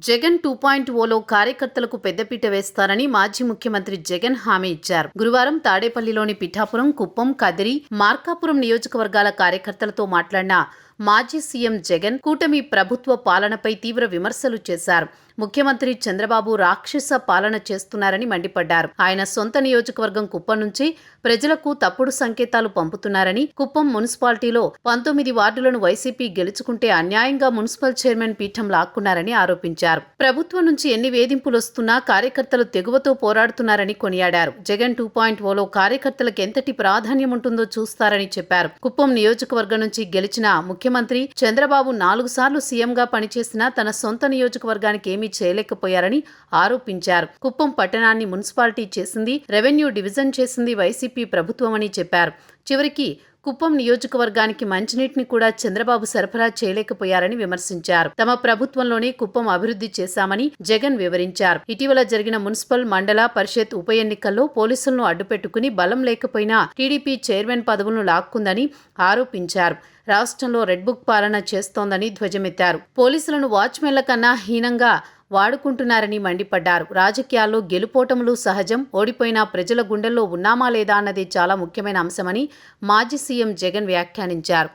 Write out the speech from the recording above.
జగన్ 2.0లో కార్యకర్తలకు పెద్దపీట వేస్తారని మాజీ ముఖ్యమంత్రి జగన్ హామీ ఇచ్చారు. గురువారం తాడేపల్లిలోని పిఠాపురం, కుప్పం, కదిరి, మార్కాపురం నియోజకవర్గాల కార్యకర్తలతో మాట్లాడిన మాజీ సీఎం జగన్ కూటమి ప్రభుత్వ పాలనపై తీవ్ర విమర్శలు చేశారు. ముఖ్యమంత్రి చంద్రబాబు రాక్షస పాలన చేస్తున్నారని మండిపడ్డారు. ఆయన సొంత నియోజకవర్గం కుప్పం నుంచి ప్రజలకు తప్పుడు సంకేతాలు పంపుతున్నారని, కుప్పం మున్సిపాలిటీలో 19 వార్డులను వైసీపీ గెలుచుకుంటే అన్యాయంగా మున్సిపల్ చైర్మన్ పీఠం లాక్కున్నారని ఆరోపించారు. ప్రభుత్వం నుంచి ఎన్ని వేధింపులొస్తున్నా కార్యకర్తలు తెగువతో పోరాడుతున్నారని కొనియాడారు. జగన్ 2.0లో కార్యకర్తలకు ఎంతటి ప్రాధాన్యం ఉంటుందో చూస్తారని చెప్పారు. కుప్పం నియోజకవర్గం నుంచి గెలిచిన ముఖ్యమంత్రి చంద్రబాబు 4 సార్లు సీఎంగా పనిచేసినా తన సొంత నియోజకవర్గానికి ఏమీ చేయలేకపోయారని ఆరోపించారు. కుప్పం పట్టణాన్ని మున్సిపాలిటీ చేసింది, రెవెన్యూ డివిజన్ చేసింది వైసీపీ ప్రభుత్వమని చెప్పారు. చివరికి కుప్పం నియోజకవర్గానికి మంచినీటిని కూడా చంద్రబాబు సరఫరా చేయలేకపోయారని విమర్శించారు. తమ ప్రభుత్వంలోనే కుప్పం అభివృద్ధి చేశామని జగన్ వివరించారు. ఇటీవల జరిగిన మున్సిపల్, మండల పరిషత్ ఉప ఎన్నికల్లో పోలీసులను అడ్డుపెట్టుకుని బలం లేకపోయినా టీడీపీ చైర్మన్ పదవులను లాక్కుందని ఆరోపించారు. రాష్ట్రంలో రెడ్ బుక్ పాలన చేస్తోందని ధ్వజమెత్తారు. పోలీసులను వాచ్మెన్ల కన్నా హీనంగా వాడుకుంటున్నారని మండిపడ్డారు. రాజకీయాల్లో గెలుపోటములు సహజం, ఓడిపోయినా ప్రజల గుండెల్లో ఉన్నామా లేదా అన్నది చాలా ముఖ్యమైన అంశమని మాజీ సీఎం జగన్ వ్యాఖ్యానించారు.